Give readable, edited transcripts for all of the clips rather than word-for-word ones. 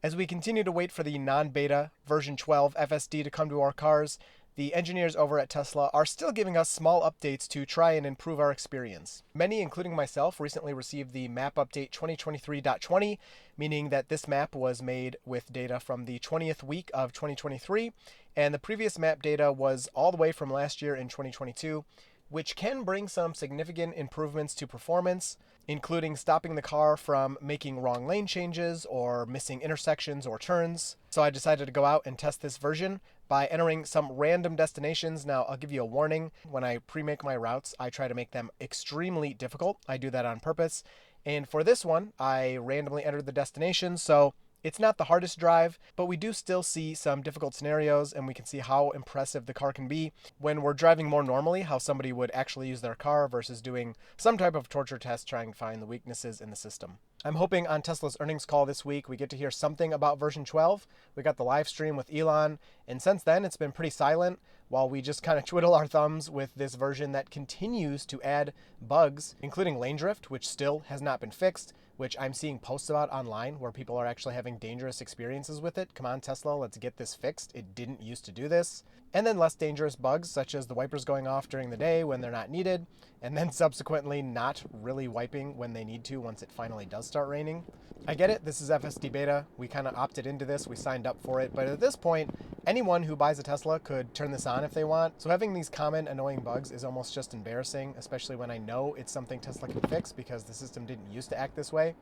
As we continue to wait for the non-beta version 12 FSD to come to our cars, the engineers over at Tesla are still giving us small updates to try and improve our experience. Many, including myself, recently received the map update 2023.20, meaning that this map was made with data from the 20th week of 2023, and the previous map data was all the way from last year in 2022, which can bring some significant improvements to performance, including stopping the car from making wrong lane changes or missing intersections or turns. So I decided to go out and test this version by entering some random destinations. Now, I'll give you a warning. When I pre-make my routes, I try to make them extremely difficult. I do that on purpose. And for this one, I randomly entered the destination, so it's not the hardest drive, but we do still see some difficult scenarios, and we can see how impressive the car can be when we're driving more normally, how somebody would actually use their car versus doing some type of torture test trying to find the weaknesses in the system. I'm hoping on Tesla's earnings call this week we get to hear something about version 12. We got the live stream with Elon, and since then it's been pretty silent while we just kind of twiddle our thumbs with this version that continues to add bugs, including lane drift, which still has not been fixed, which I'm seeing posts about online where people are actually having dangerous experiences with it. Come on, Tesla, let's get this fixed. It didn't used to do this. And then less dangerous bugs, such as the wipers going off during the day when they're not needed, and then subsequently not really wiping when they need to once it finally does start raining. I get it, this is FSD Beta. We kind of opted into this, we signed up for it, but at this point, anyone who buys a Tesla could turn this on if they want. So having these common annoying bugs is almost just embarrassing, especially when I know it's something Tesla can fix because the system didn't used to act this way.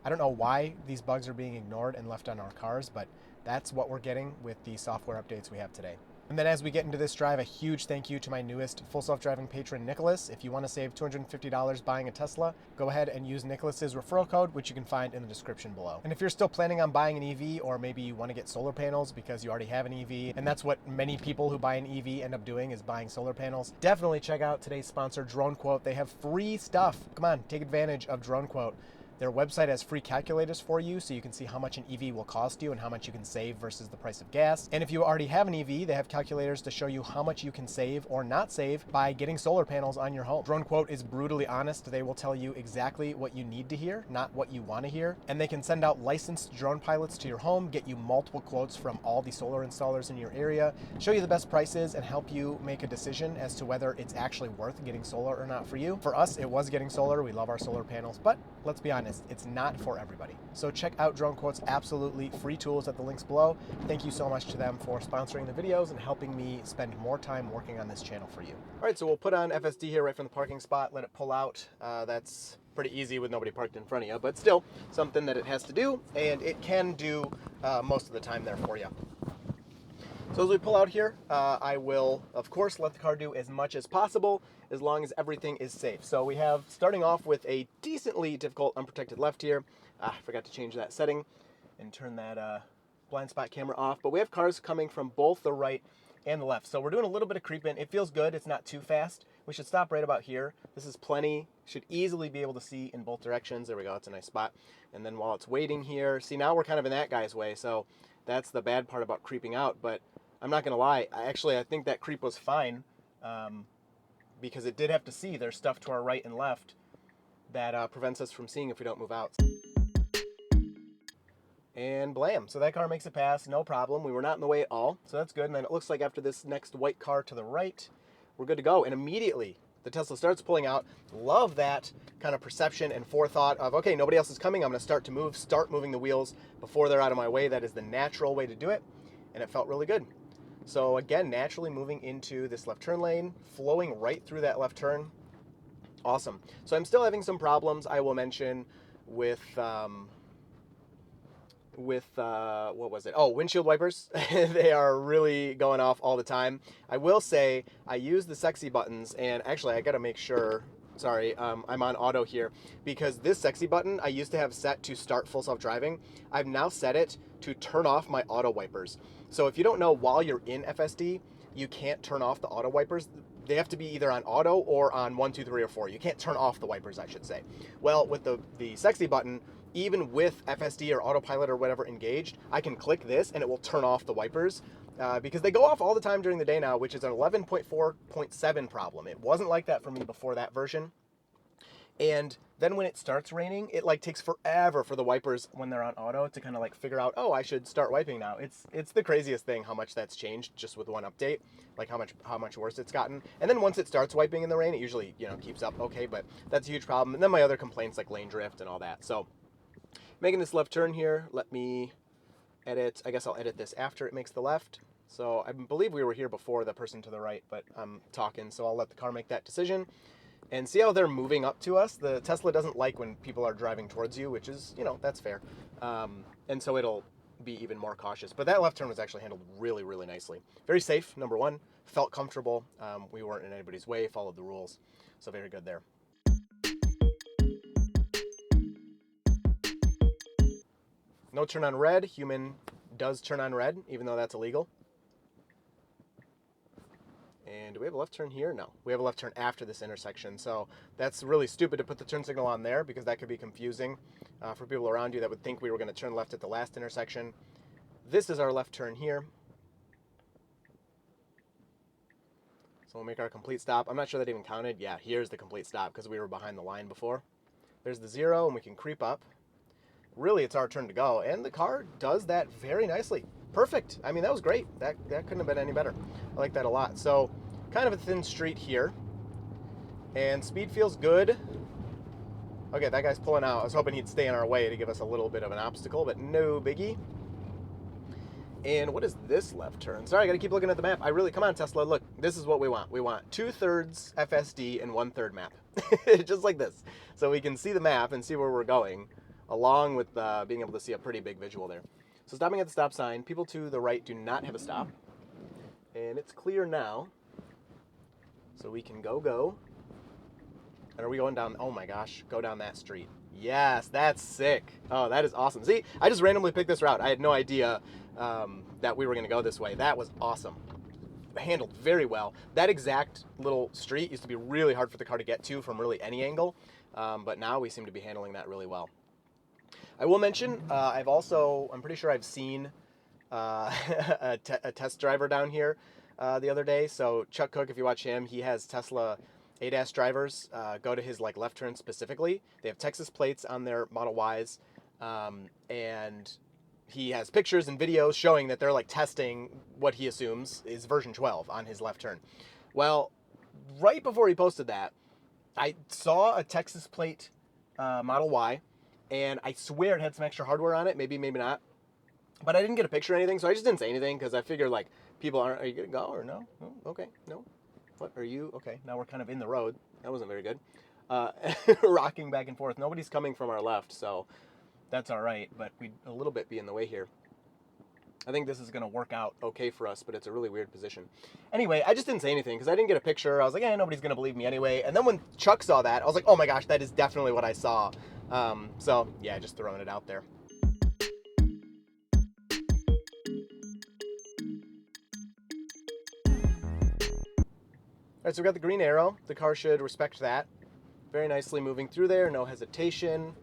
I don't know why these bugs are being ignored and left on our cars, but that's what we're getting with the software updates we have today. And then as we get into this drive, a huge thank you to my newest full self-driving patron, Nicholas. If you want to save $250 buying a Tesla, go ahead and use Nicholas's referral code, which you can find in the description below. And if you're still planning on buying an EV, or maybe you want to get solar panels because you already have an EV, and that's what many people who buy an EV end up doing is buying solar panels, definitely check out today's sponsor, Drone Quote. They have free stuff. Come on, take advantage of Drone Quote. Their website has free calculators for you so you can see how much an EV will cost you and how much you can save versus the price of gas. And if you already have an EV, they have calculators to show you how much you can save or not save by getting solar panels on your home. Drone Quote is brutally honest. They will tell you exactly what you need to hear, not what you want to hear. And they can send out licensed drone pilots to your home, get you multiple quotes from all the solar installers in your area, show you the best prices, and help you make a decision as to whether it's actually worth getting solar or not for you. For us, it was getting solar. We love our solar panels, but let's be honest, it's not for everybody. So check out Drone Quote's absolutely free tools at the links below. Thank you so much to them for sponsoring the videos and helping me spend more time working on this channel for you. All right, so we'll put on FSD here right from the parking spot, let it pull out. That's pretty easy with nobody parked in front of you, but still something that it has to do, and it can do most of the time there for you. So as we pull out here, I will, of course, let the car do as much as possible as long as everything is safe. So we have, starting off with a decently difficult unprotected left here. I forgot to change that setting and turn that blind spot camera off. But we have cars coming from both the right and the left. So we're doing a little bit of creep in. It feels good. It's not too fast. We should stop right about here. This is plenty. Should easily be able to see in both directions. There we go. It's a nice spot. And then while it's waiting here, see, now we're kind of in that guy's way. So that's the bad part about creeping out. But I'm not going to lie. I think that creep was fine because it did have to see there's stuff to our right and left that prevents us from seeing if we don't move out. And blam. So that car makes it pass, no problem. We were not in the way at all, so that's good. And then it looks like after this next white car to the right, we're good to go. And immediately the Tesla starts pulling out. Love that kind of perception and forethought of, okay, nobody else is coming. I'm going to start moving the wheels before they're out of my way. That is the natural way to do it. And it felt really good. So again, naturally moving into this left turn lane, flowing right through that left turn. Awesome. So I'm still having some problems, I will mention, with what was it? Oh, windshield wipers. They are really going off all the time. I will say I use the sexy buttons, and actually I got to make sure, sorry, I'm on auto here, because this sexy button I used to have set to start full self-driving. I've now set it to turn off my auto wipers. So if you don't know, while you're in FSD, you can't turn off the auto wipers. They have to be either on auto or on 1, 2, 3, or 4. You can't turn off the wipers, I should say. Well, with the sexy button, even with FSD or autopilot or whatever engaged, I can click this and it will turn off the wipers because they go off all the time during the day now, which is an 11.4.7 problem. It wasn't like that for me before that version. And Then when it starts raining, it like takes forever for the wipers when they're on auto to kind of like figure out, oh, I should start wiping now. It's the craziest thing how much that's changed just with one update, like how much worse it's gotten. And then once it starts wiping in the rain, it usually, you know, keeps up okay, but that's a huge problem. And then my other complaints like lane drift and all that. So making this left turn here, let me edit. I guess I'll edit this after it makes the left. So I believe we were here before the person to the right, but I'm talking, so I'll let the car make that decision. And see how they're moving up to us? The Tesla doesn't like when people are driving towards you, which is, you know, that's fair. And so it'll be even more cautious. But that left turn was actually handled really, really nicely. Very safe, number one. Felt comfortable. We weren't in anybody's way, followed the rules. So very good there. No turn on red. Human does turn on red, even though that's illegal. And do we have a left turn here? No. We have a left turn after this intersection. So that's really stupid to put the turn signal on there because that could be confusing for people around you that would think we were going to turn left at the last intersection. This is our left turn here. So we'll make our complete stop. I'm not sure that even counted. Yeah, here's the complete stop because we were behind the line before. There's the 0 and we can creep up. Really, it's our turn to go. And the car does that very nicely. Perfect. I mean, that was great. That couldn't have been any better. I like that a lot. So kind of a thin street here. And speed feels good. Okay, that guy's pulling out. I was hoping he'd stay in our way to give us a little bit of an obstacle, but no biggie. And what is this left turn? Sorry, I gotta keep looking at the map. Come on, Tesla, look, this is what we want. We want 2/3 FSD and 1/3 map. Just like this. So we can see the map and see where we're going, along with being able to see a pretty big visual there. So stopping at the stop sign, people to the right do not have a stop. And it's clear now. So we can go. And are we going down? Oh my gosh, go down that street. Yes, that's sick. Oh, that is awesome. See, I just randomly picked this route. I had no idea that we were going to go this way. That was awesome. Handled very well. That exact little street used to be really hard for the car to get to from really any angle. But now we seem to be handling that really well. I will mention, I'm pretty sure I've seen a test driver down here the other day. So Chuck Cook, if you watch him, he has Tesla ADAS drivers go to his like left turn specifically. They have Texas plates on their Model Ys, and he has pictures and videos showing that they're like testing what he assumes is version 12 on his left turn. Well, right before he posted that, I saw a Texas plate Model Y, and I swear it had some extra hardware on it, maybe not. But I didn't get a picture or anything, so I just didn't say anything because I figured like people are you gonna go or no? Oh, okay, no. What are you? Okay, now we're kind of in the road. That wasn't very good. Rocking back and forth. Nobody's coming from our left, so that's all right. But we'd a little bit be in the way here. I think this is going to work out okay for us, but it's a really weird position. Anyway, I just didn't say anything because I didn't get a picture. I was like, nobody's going to believe me anyway. And then when Chuck saw that, I was like, oh my gosh, that is definitely what I saw. So yeah, just throwing it out there. All right, so we've got the green arrow. The car should respect that. Very nicely moving through there, no hesitation.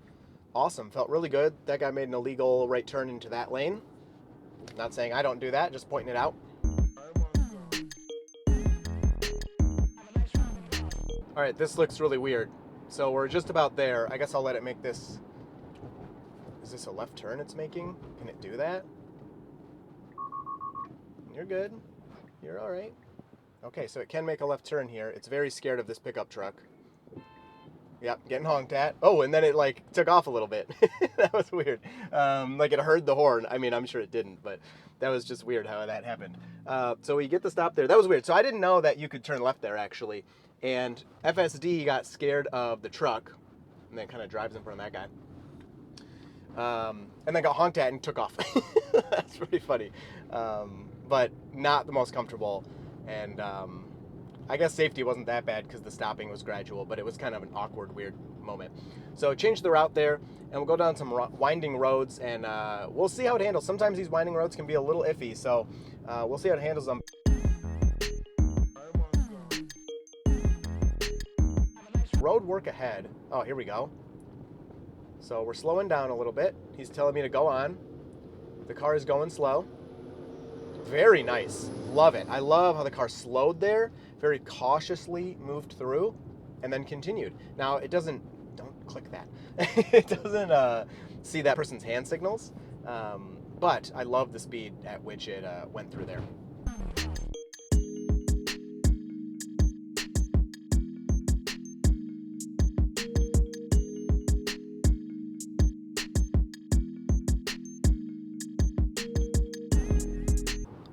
Awesome, felt really good. That guy made an illegal right turn into that lane. Not saying I don't do that, just pointing it out. All right, this looks really weird. So we're just about there. I guess I'll let it make this. Is this a left turn it's making? Can it do that? You're good. You're all right. Okay, so it can make a left turn here. It's very scared of this pickup truck. Yep, getting honked at. Oh, and then it like took off a little bit. That was weird. Like it heard the horn. I mean, I'm sure it didn't, but that was just weird how that happened. So we get the stop there. That was weird. So I didn't know that you could turn left there actually. And FSD got scared of the truck and then kind of drives in front of that guy. And then got honked at and took off. That's pretty funny. But not the most comfortable. And I guess safety wasn't that bad because the stopping was gradual, but it was kind of an awkward, weird moment. So change the route there, and we'll go down some winding roads, and we'll see how it handles. Sometimes these winding roads can be a little iffy, so we'll see how it handles them. Road work ahead. Oh, here we go. So we're slowing down a little bit. He's telling me to go on. The car is going slow. Very nice. Love it. I love how the car slowed there, very cautiously moved through, and then continued. Now, don't click that. It doesn't see that person's hand signals, but I love the speed at which it went through there.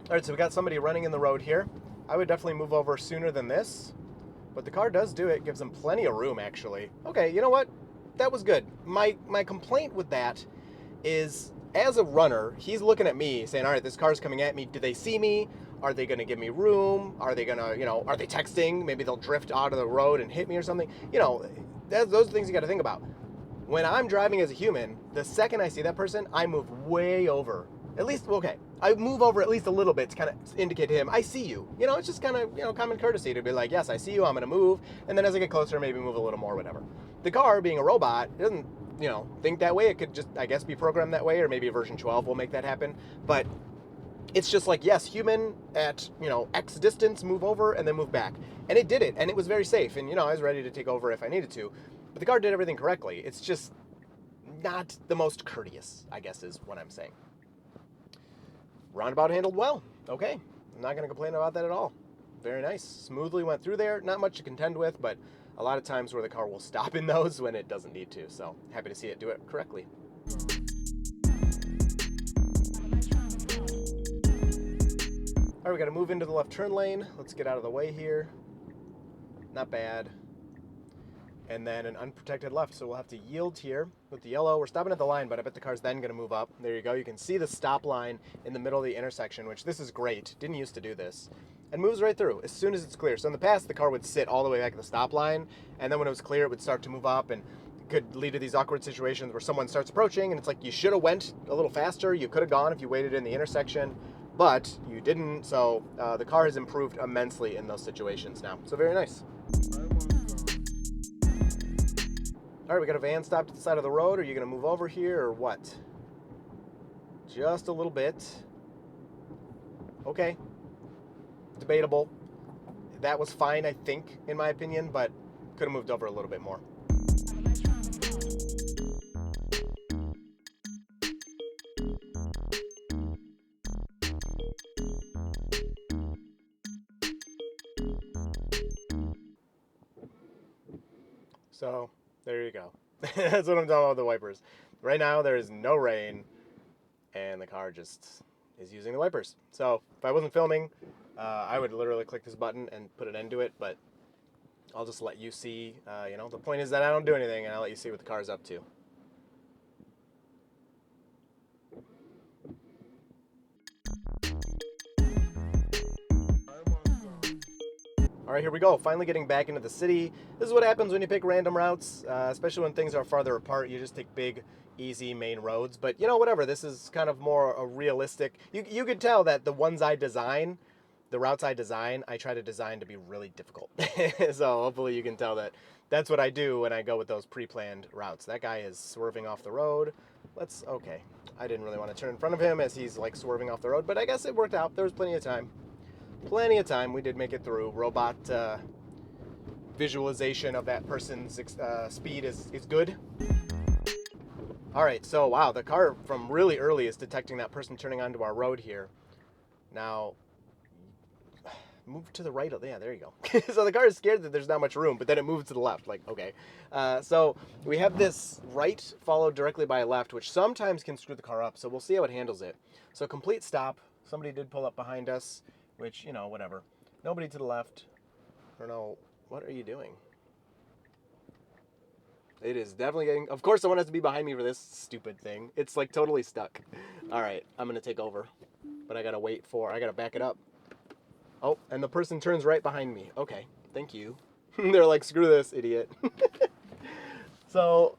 All right, so we got somebody running in the road here. I would definitely move over sooner than this, but the car does do it. Gives them plenty of room, actually. Okay, you know what? That was good. My complaint with that is, as a runner, he's looking at me saying, all right, this car's coming at me. Do they see me? Are they going to give me room? Are they going to, are they texting? Maybe they'll drift out of the road and hit me or something. Those are things you got to think about. When I'm driving as a human, the second I see that person, I move way over. At least, okay, I move over at least a little bit to kind of indicate to him, I see you. It's just kind of, common courtesy to be like, yes, I see you, I'm going to move. And then as I get closer, maybe move a little more, whatever. The car, being a robot, doesn't, think that way. It could just, I guess, be programmed that way, or maybe version 12 will make that happen. But it's just like, yes, human at, X distance, move over and then move back. And it did it, and it was very safe. And, I was ready to take over if I needed to. But the car did everything correctly. It's just not the most courteous, I guess, is what I'm saying. Roundabout handled well. Okay, I'm not going to complain about that at all. Very nice. Smoothly went through there. Not much to contend with, but a lot of times where the car will stop in those when it doesn't need to. So happy to see it do it correctly. All right, we got to move into the left turn lane. Let's get out of the way here. Not bad. And then an unprotected left, so we'll have to yield here with the yellow. We're stopping at the line, but I bet the car's then going to move up. There you go. You can see the stop line in the middle of the intersection, which this is great. Didn't used to do this. And moves right through as soon as it's clear. So in the past, the car would sit all the way back at the stop line, and then when it was clear, it would start to move up, and it could lead to these awkward situations where someone starts approaching, and it's like you should have went a little faster. You could have gone if you waited in the intersection, but you didn't. So the car has improved immensely in those situations now. So very nice. All right, we got a van stopped at the side of the road. Are you going to move over here or what? Just a little bit. Okay. Debatable. That was fine, I think, in my opinion, but could have moved over a little bit more. So there you go. That's what I'm talking about with the wipers. Right now there is no rain, and the car just is using the wipers. So if I wasn't filming, I would literally click this button and put an end to it, but I'll just let you see. The point is that I don't do anything, and I'll let you see what the car's up to. All right, here we go. Finally getting back into the city. This is what happens when you pick random routes, especially when things are farther apart. You just take big, easy main roads. But, whatever. This is kind of more a realistic. You could tell that the ones I design, the routes I design, I try to design to be really difficult. So hopefully you can tell that that's what I do when I go with those pre-planned routes. That guy is swerving off the road. Okay. I didn't really want to turn in front of him as he's like swerving off the road, but I guess it worked out. There was plenty of time. Plenty of time. We did make it through. Robot visualization of that person's speed is good. All right, so wow, the car from really early is detecting that person turning onto our road here. Now, move to the right. Yeah, there you go. So the car is scared that there's not much room, but then it moves to the left. Like, okay. So we have this right followed directly by a left, which sometimes can screw the car up. So we'll see how it handles it. So complete stop. Somebody did pull up behind us. Which, whatever. Nobody to the left. I don't know. What are you doing? It is definitely getting... Of course, someone has to be behind me for this stupid thing. It's, like, totally stuck. All right, I'm going to take over. But I got to back it up. Oh, and the person turns right behind me. Okay, thank you. They're like, screw this, idiot. So,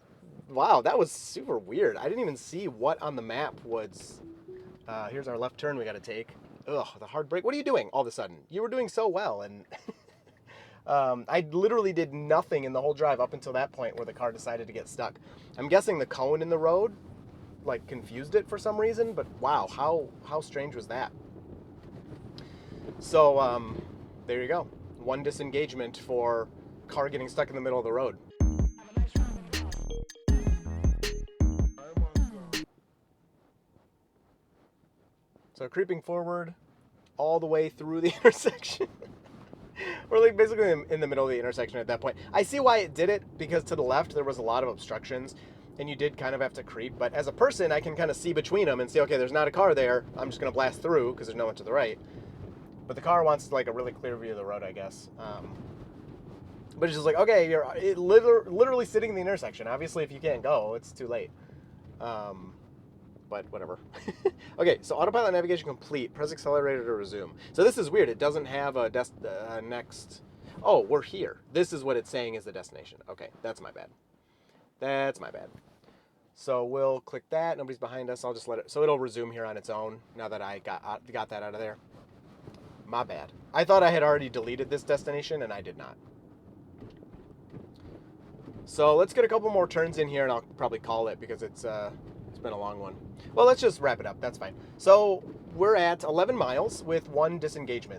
wow, that was super weird. I didn't even see what on the map was... here's our left turn we got to take. Ugh, the hard brake. What are you doing all of a sudden? You were doing so well, and I literally did nothing in the whole drive up until that point where the car decided to get stuck. I'm guessing the cone in the road, like, confused it for some reason, but wow, how strange was that? So, there you go. One disengagement for car getting stuck in the middle of the road. So creeping forward all the way through the intersection. We're like basically in the middle of the intersection at that point. I see why it did it, because to the left there was a lot of obstructions and you did kind of have to creep. But as a person, I can kind of see between them and see, okay, there's not a car there. I'm just going to blast through because there's no one to the right. But the car wants like a really clear view of the road, I guess. But it's just like, okay, you're literally sitting in the intersection. Obviously, if you can't go, it's too late. But whatever. Okay, so autopilot navigation complete. Press accelerator to resume. So this is weird. It doesn't have a next... Oh, we're here. This is what it's saying is the destination. Okay, that's my bad. That's my bad. So we'll click that. Nobody's behind us. I'll just let it... So it'll resume here on its own now that I got that out of there. My bad. I thought I had already deleted this destination, and I did not. So let's get a couple more turns in here, and I'll probably call it because it's been a long one. Well, let's just wrap it up. That's fine. So we're at 11 miles with 1 disengagement.